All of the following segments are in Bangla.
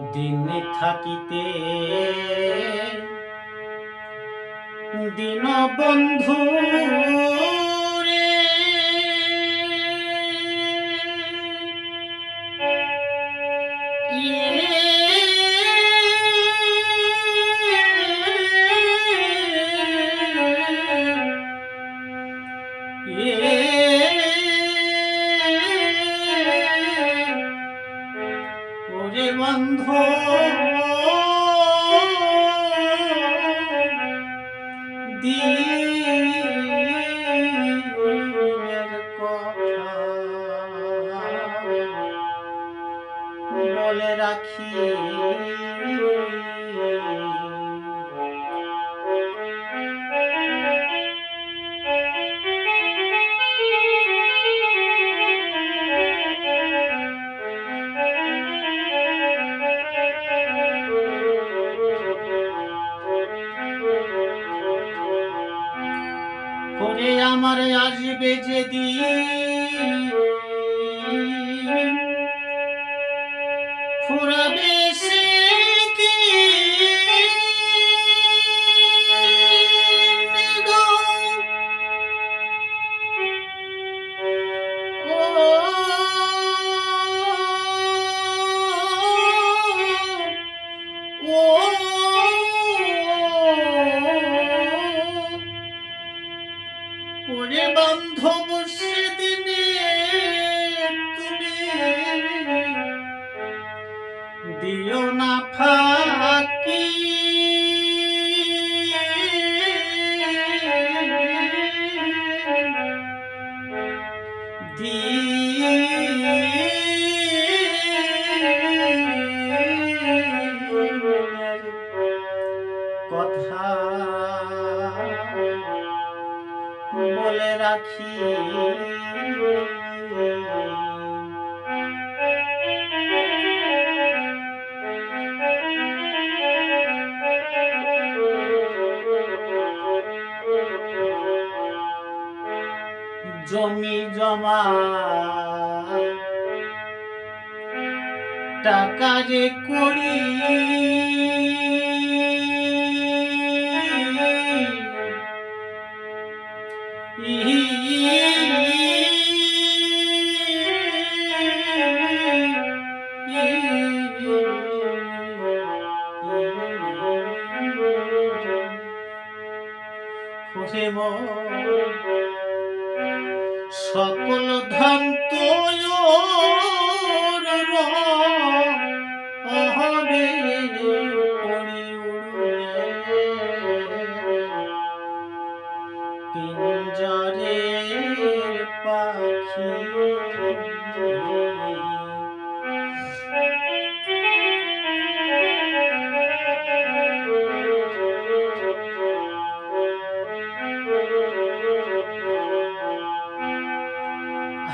দিনে থাকিতে দীনবন্ধু রে ওরে বন্ধু দিনের কথা বলে রাখি করে আমার আসবে যেদিন ফুরাবে সেদিন গো ওরে বান্ধব সেদিনে তুমি দিও না ফাঁকি দিনের কথা বলে রাখি জমি জমা টাকা যে করি সকল ধন তোর হবে পড়ি উড়ে পিঞ্জরের পাখি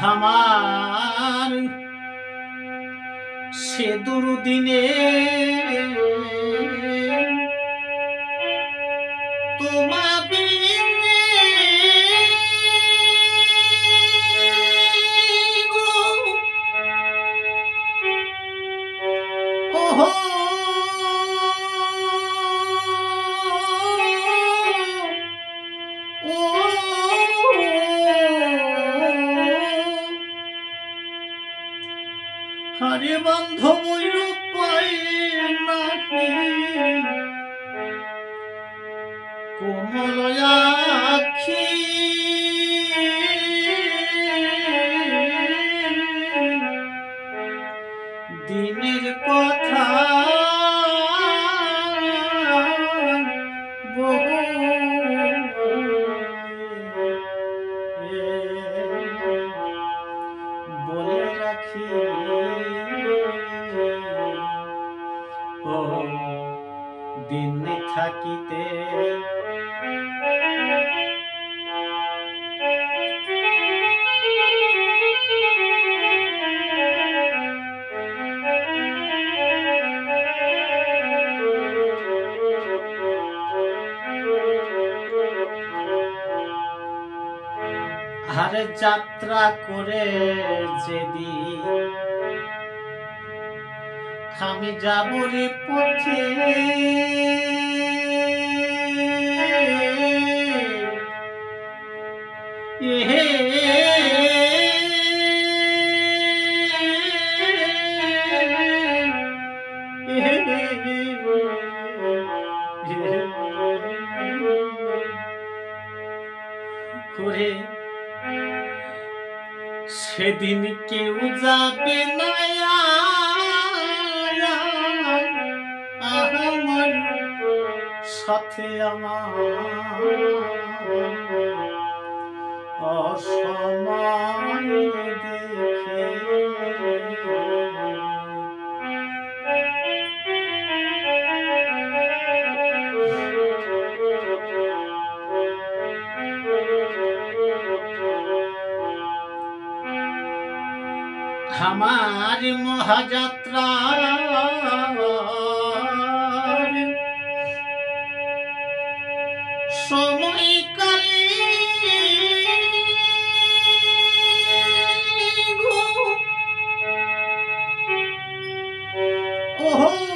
আমার সে দুর্দিনে তোমা বিনে গো ওহো হরে বান্ধব উপায় নাহি কোমল আখি দিনের কথা বহু বলে রাখি ও দিনে থাকিতে হারে যাত্রা করে যেদিন আমি যাব রে পথে করে সেদিন কেউ যাবে না আমার সাথে আমার অসময় দেখে আমার মহাযাত্রা সময়কালে ওহো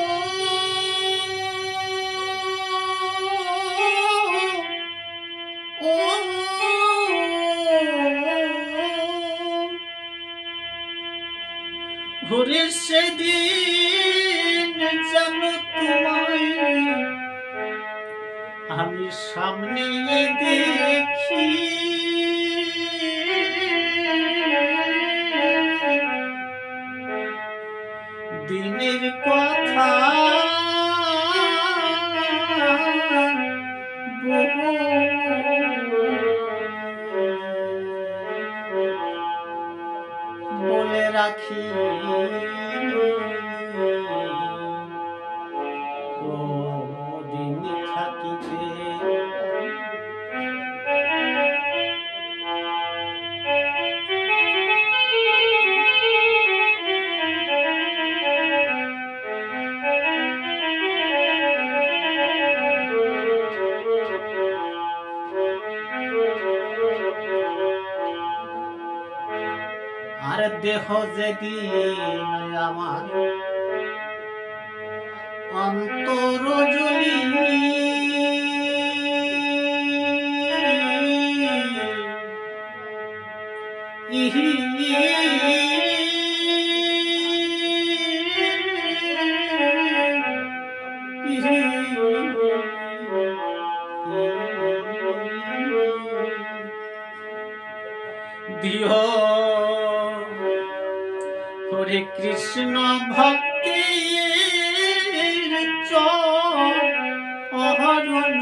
ঘুরে সেদিন জানো তোমায় আমি সামনে দেখি দিনের কথা বলে রাখি ও দিন থাকিতে আর দেহ যেদিন আমার অন্তর জলি দিও হরে কৃষ্ণ ভক্তি অহরণ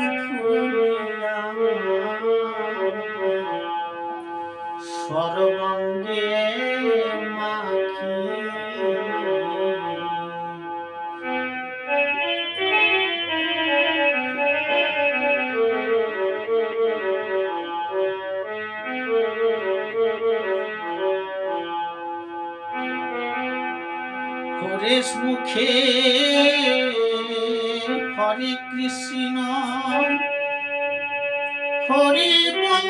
সর্বঙ্গে মাখি হরেশ মুখে হরে কৃষ্ণ হরি বল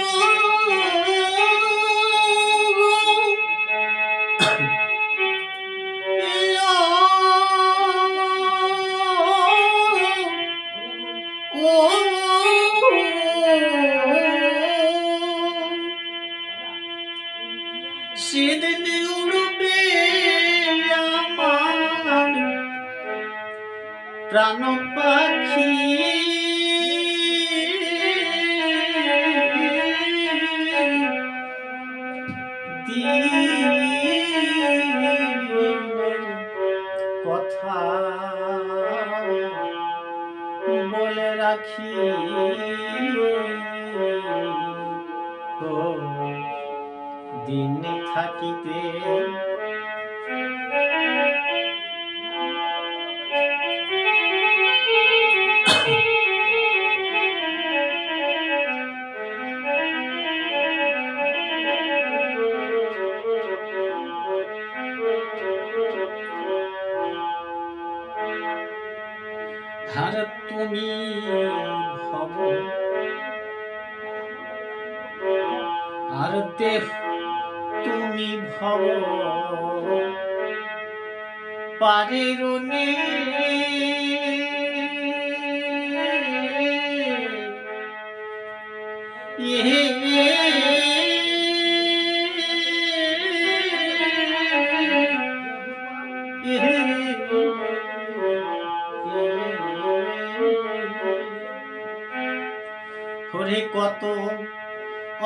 সেদিন উড়বে আমার প্রাণ পাখি কথা বলে রাখি ও দিন থাকিতে আর তুমি ভব আর দেহ তুমি ভব পারের নে হরে কত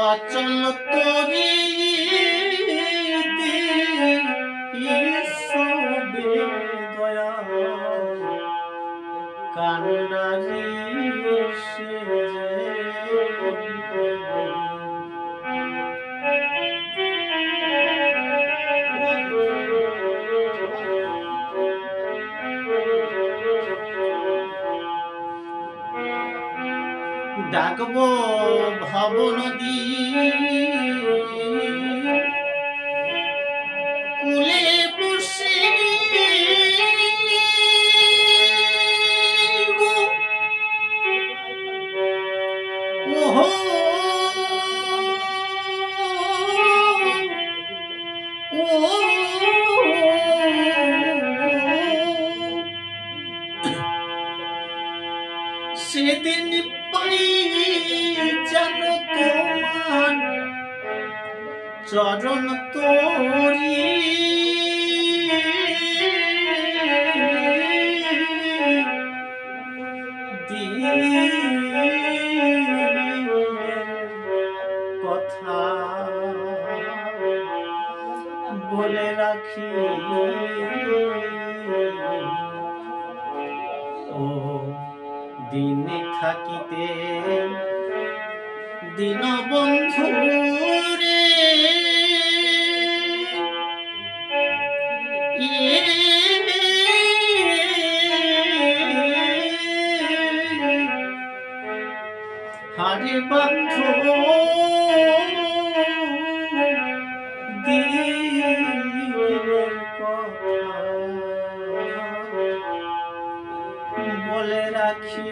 অচল তরি সবে দয়া কান্নারি সে ডাকবো ভব নদী কুলে বসে ওহো সেদিন পাই যেন তোমার চরণ তোরি কথা বলে রাখি ও দিনে থাকিতে দীনবন্ধু রে হারে বন্ধু দিনের কথা বলে রাখি